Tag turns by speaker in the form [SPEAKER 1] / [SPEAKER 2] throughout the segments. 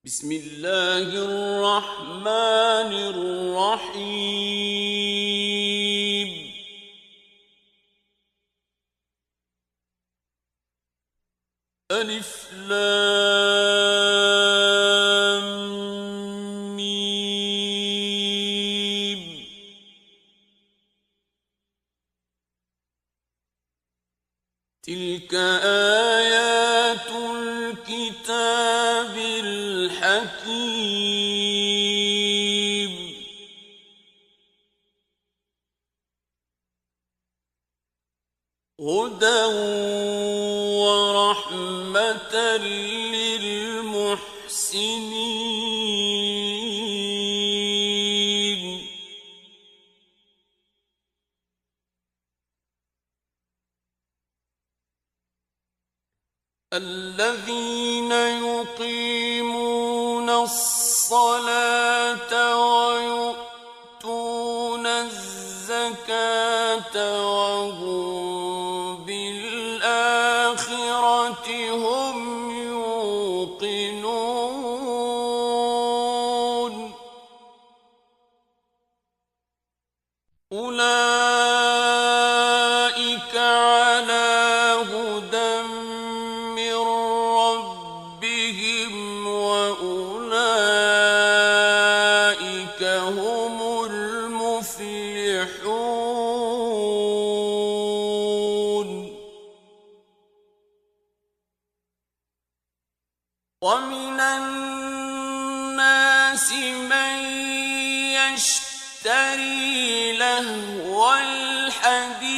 [SPEAKER 1] بسم الله الرحمن الرحيم. ألف لام ميم. تلك آيات الكتاب الحكيم. هدى ورحمة للمحسنين. الذين يقيمون الصلاة ويؤتون الزكاة وهم بالآخرة هم يوقنون. أولئك على هدى من ربهم وأولئك هم المفلحون. ومن الناس من يشتري لهو الحديث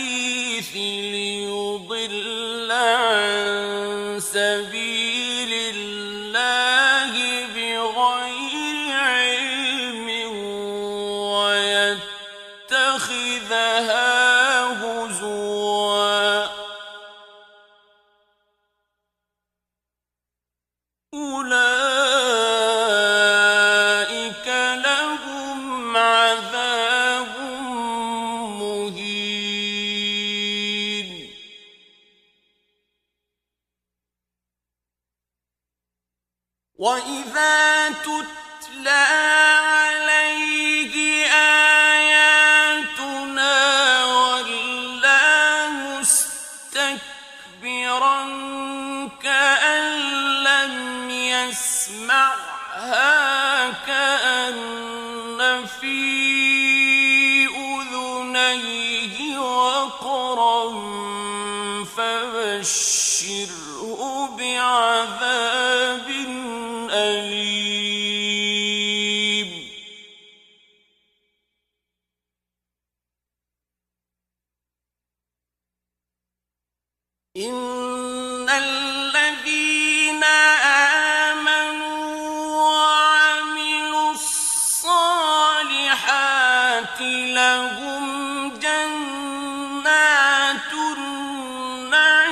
[SPEAKER 1] ليضل عن سبيل الله بغير علم ويتخذها هزوا. أولئك لهم عذاب مهين. وإذا تتلى عليه آياتنا ولى مستكبرا كأن لم يسمعها كأن في أذنيه وقرا فبشره بعذاب أليم. إن الذين آمنوا وعملوا الصالحات لهم جنات النعيم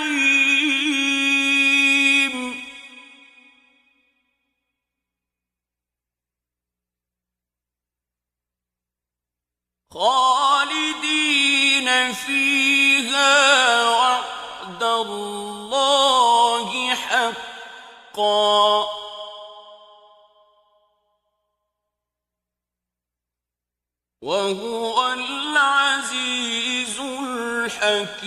[SPEAKER 1] خالدين فيها وعد الله حقا وهو العزيز الحكيم.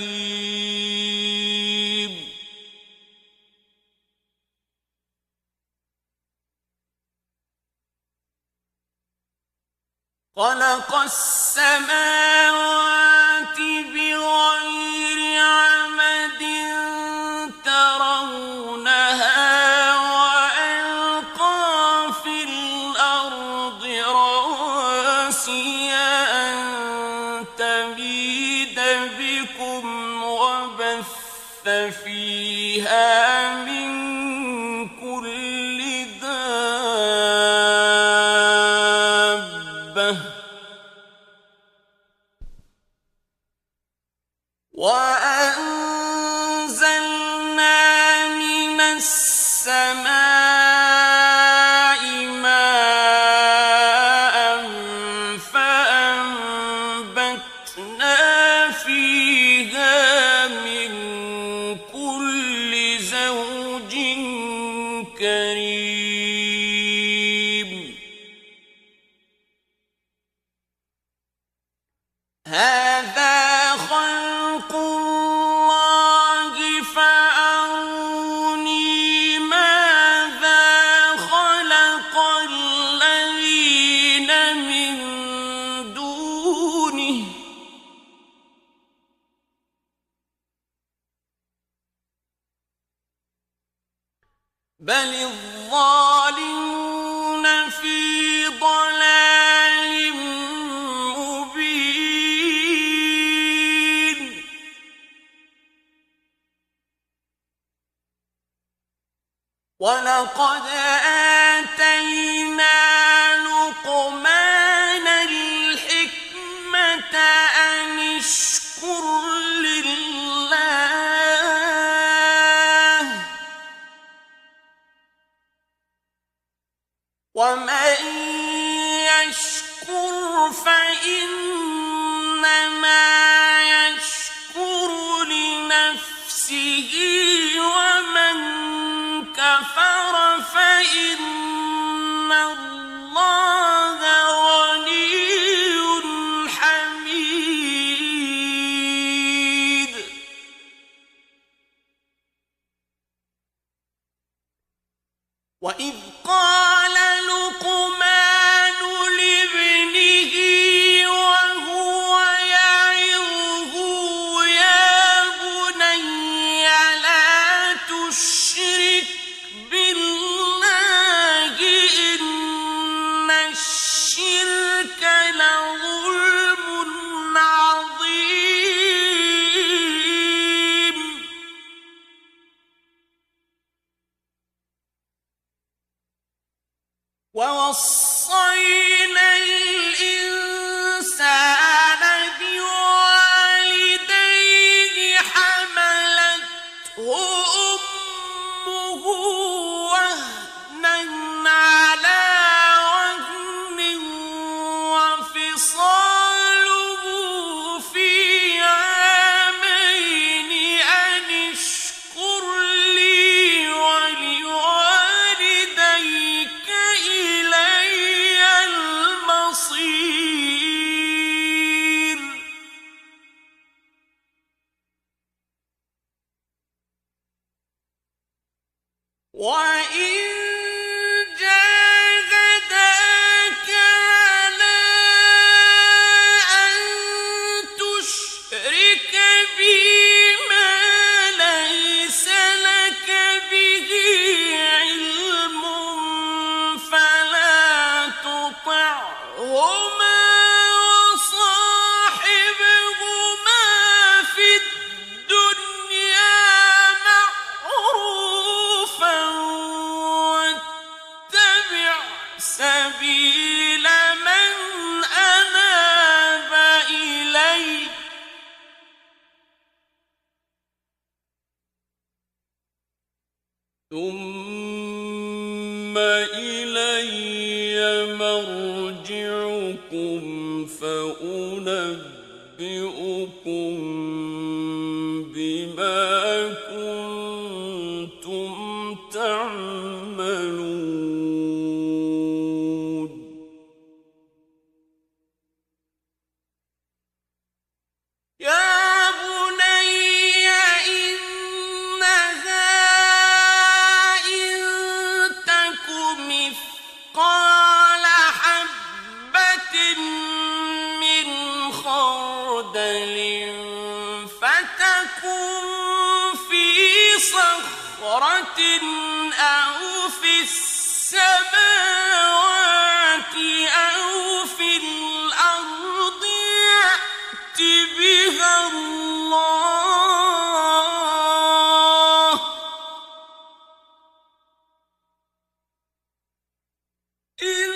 [SPEAKER 1] خلق السماوات بغير عمد ترونها وألقى في الأرض رواسي أن تميد بكم وبث فيها من كل دابة بل الظالمون في ضلال مبين ولقد آتينا لقمان الحكمة أن اشكر لله ومن يشكر فإنما يشكر لنفسه ومن كفر فإن الله غني حميد وإذ قال لقمان لابنه وهو يعظه يا بني لا تشرك بالله إن الشرك لظلم عظيم ووصينا الإنسان بوالديه حملته أمه وهنا على وهن وفصاله في عامين أن اشكر لي ولوالديك إلي المصير وإن جاهداك على أن تشرك بي ما ليس لك به علم فلا تطعهما وصاحبهما في الدنيا معروفا واتبع سبيل من أناب إلي ثم إلي مرجعكم فأنبئكم بما كنتم تعملون يا بني إنها إن تك مثقال حبة من خردل فتكن في صخرة أو في السماوات أو في الأرض يأت بها الله إن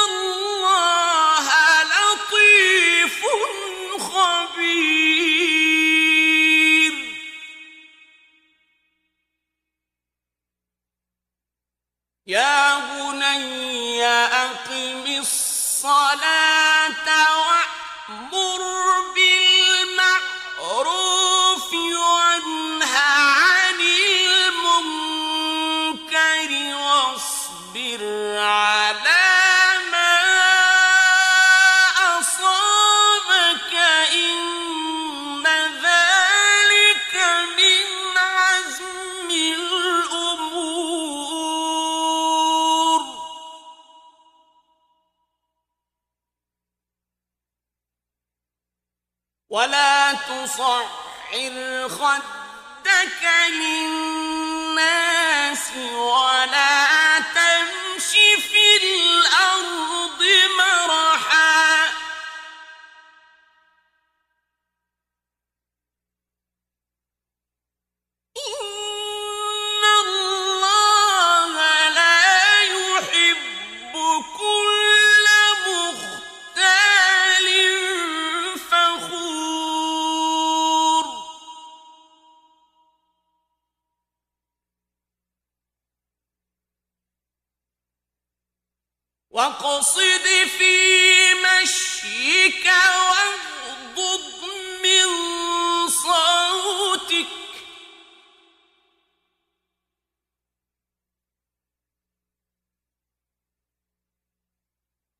[SPEAKER 1] الله لطيف خبير يا بني أقم الصلاة وأمر بالمعروف وانه عن المنكر واصبر على ما أصابك إن ذلك من عزم الأمور ولا تصعر خدك للناس ولا تمش في الأرض مرحا إن الله لا يحب كل مختال فخور واقصد في مشيك واغضض من صوتك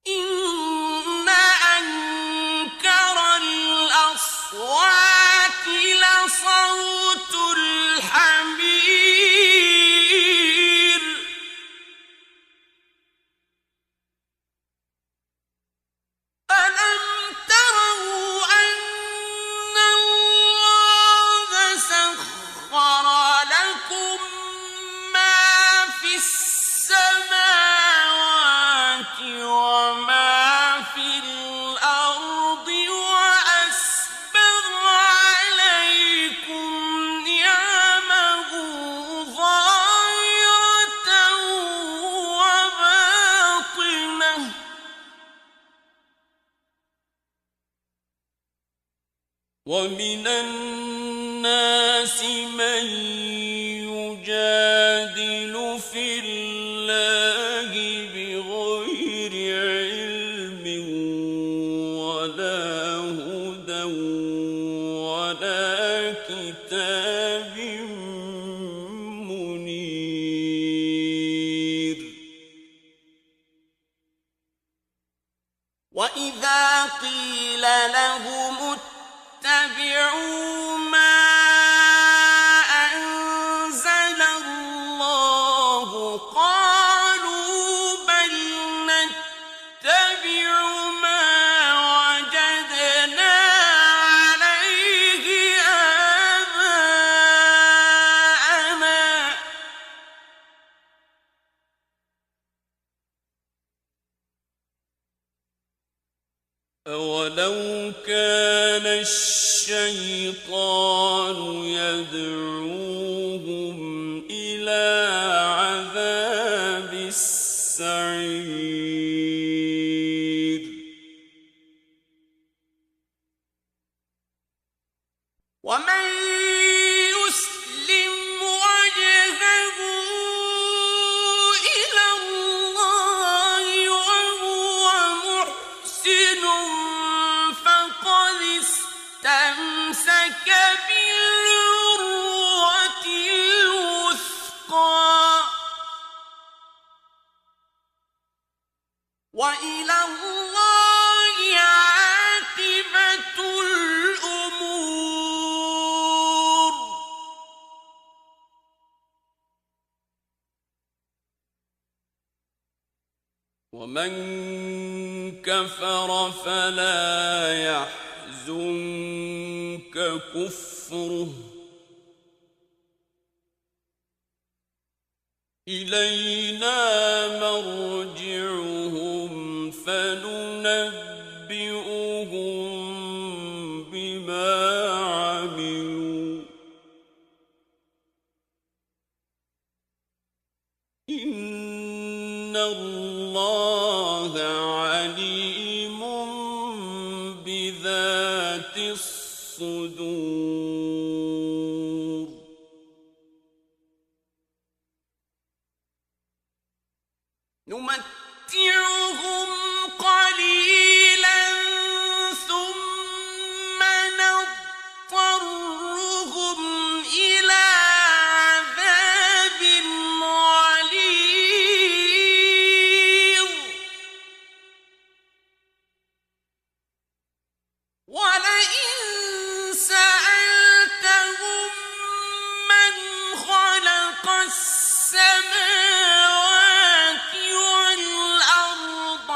[SPEAKER 1] إن أنكر الأصوات لصوت الحمير ألم تروا أن الله سخر لكم ما في السماوات وما في الأرض وأسبغ عليكم نعمه ظاهرة وباطنة ومن الناس من يجادل في الله بغير علم ولا هدى ولا كتاب منير وإذا قيل لهم اتبعوا ما أنزل الله قالوا بل نتبع ما وجدنا عليه آباءنا أولو كان الشيطان يدعوهم إلى عذاب السعير ومن يسلم وجهه إلى الله وهو محسن فقد استمسك بالعروة الوثقى وإلى الله عاقبة الأمور ومن كفر فلا يحزنك كفره إلينا مرجعهم فننبئهم بما عملوا إن الله عليم بذات الصدور نمتعهم قليلا ثم نضطرهم إلى عذاب غليظ ولئن سألتهم من خلق السماوات والأرض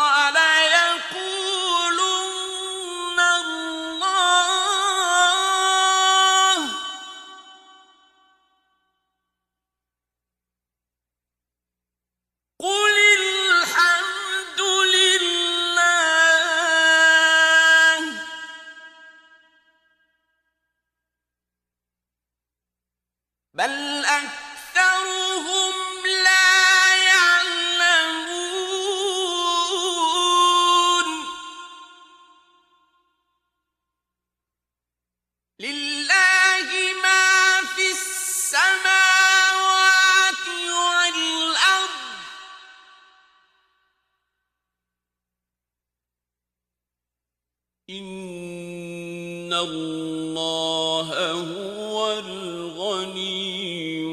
[SPEAKER 1] إِنَّ اللَّهَ هُوَ الْغَنِيُّ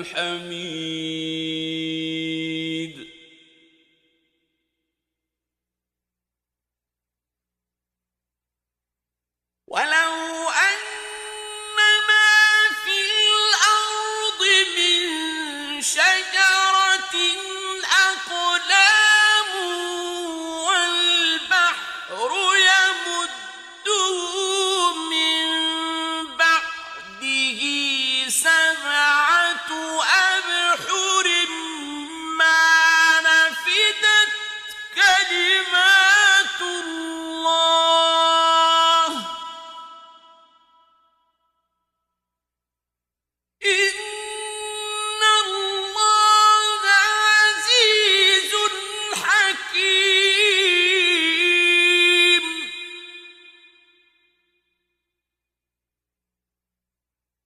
[SPEAKER 1] الْحَمِيدُ وَلَوْ أَنَّ مَا فِي الْأَرْضِ مِن شَجَرَةٍ أَقْلَامٌ وَالْبَحْرُ يَمُدُّهُ مِن بَعْدِهِ سَبْعَةُ أَبْحُرٍ مَّا نَفِدَتْ كَلِمَاتُ اللَّهِ ۗ إِنَّ اللَّهَ عَزِيزٌ حَكِيمٌ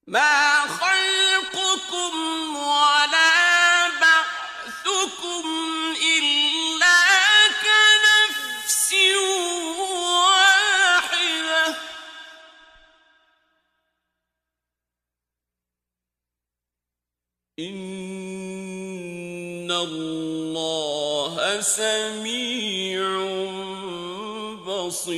[SPEAKER 1] مَا خَلْقُكُمْ وَلَا بَعْثُكُمْ إِلَّا كَنَفْسٍ وَاحِدَةٍ ۗ إِنَّ اللَّهَ سَمِيعٌ بَصِيرٌ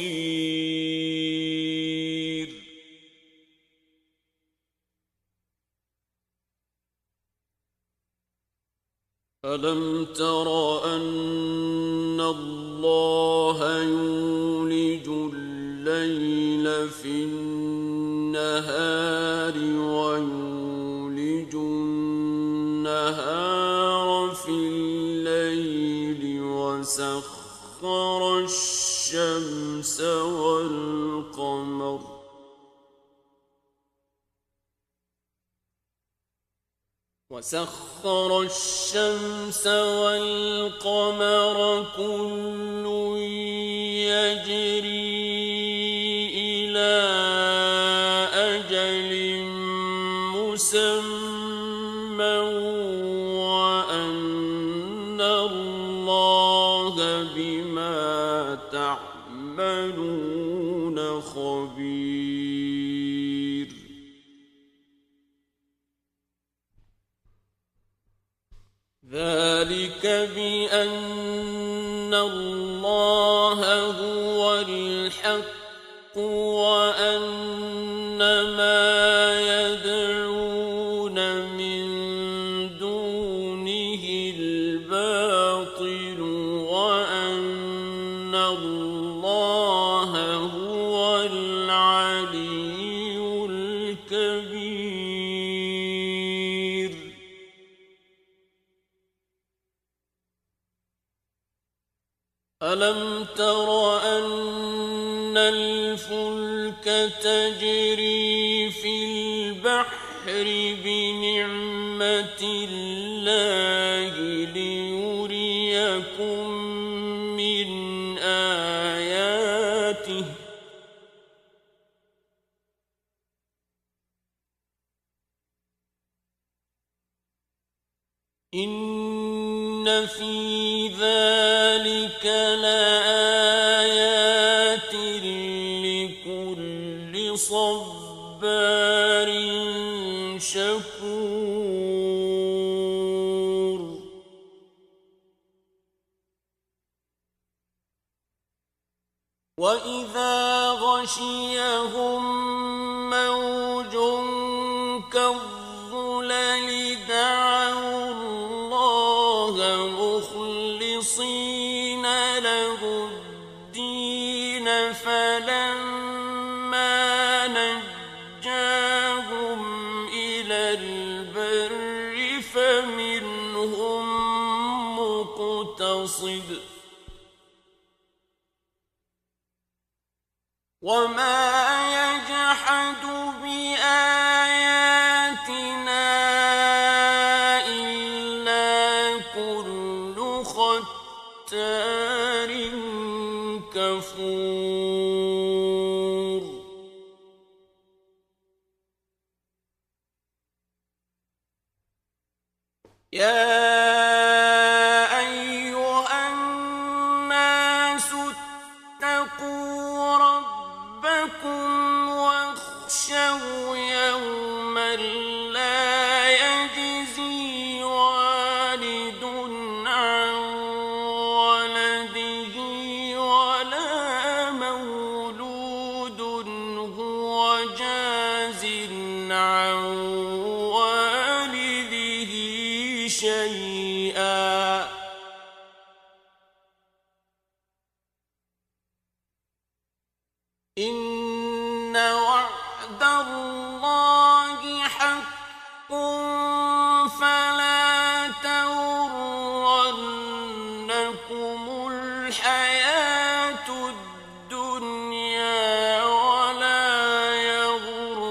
[SPEAKER 1] أَلَمْ تَرَ أَنَّ اللَّهَ يُولِجُ اللَّيْلَ فِي النَّهَارِ وَيُولِجُ النَّهَارَ فِي اللَّيْلِ وَسَخَّرَ الشَّمْسَ وَالْقَمَرَ كُلٌّ يَجْرِي إِلَىٰ أَجَلٍ مُّسَمًّى وَأَنَّ اللَّهَ بِمَا تَعْمَلُونَ خَبِيرٌ ذَلِكَ بِأَنَّ اللَّهَ هُوَ الْحَقُّ وَأَنَّ مَا يَدْعُونَ مِن دُونِهِ الْبَاطِلُ وَأَنَّ اللَّهَ هُوَ الْعَلِيُّ الْكَبِيرُ أَلَمْ تَرَ أَنَّ الْفُلْكَ تَجْرِي فِي الْبَحْرِ بِنِعْمَتِ اللَّهِ لِيُرِيَكُم مِّنْ آيَاتِهِ ۚ إِنَّ فِي ذَلِكَ لَآيَاتٍ لِّكُلِّ صَبَّارٍ شَكُورٍ وَإِذَا غَشِيَهُم مَّوْجٌ كَالظُّلَلِ دَعَوُا اللَّهَ مُخْلِصِينَ لَهُ الدِّينَ فَلَمَّا نَجَّاهُمْ إِلَى الْبَرِّ فَمِنْهُم مُّقْتَصِدٌ ۚ وَمَا يَجْحَدُ بِآيَاتِنَا إِلَّا كُلُّ خَتَّارٍ كَفُورٍ يَا أَيُّهَا النَّاسُ اتَّقُوا رَبَّكُمْ شيئا إن وعد الله حق فلا تغرنكم الحياة الدنيا ولا يغرنكم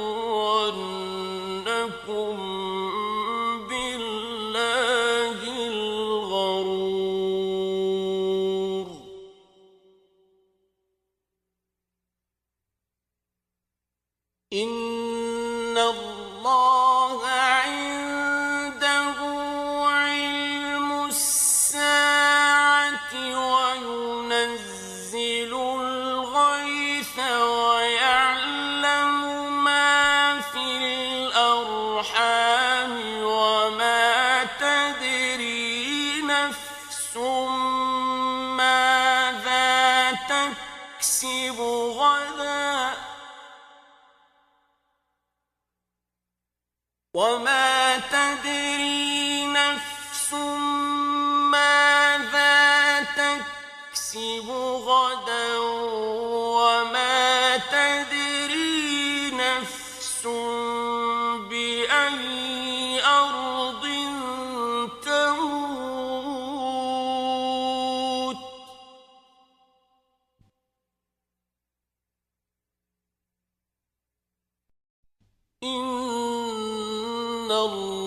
[SPEAKER 1] بالله الغرور إن الله عنده علم الساعة وينزل الغيث ويعلم ما في الأرحام وما تدري نفس ماذا تكسب غدا وما تدري نفس ماذا تكسب غدا وما تدري نفس بأي أرض تموت إن الله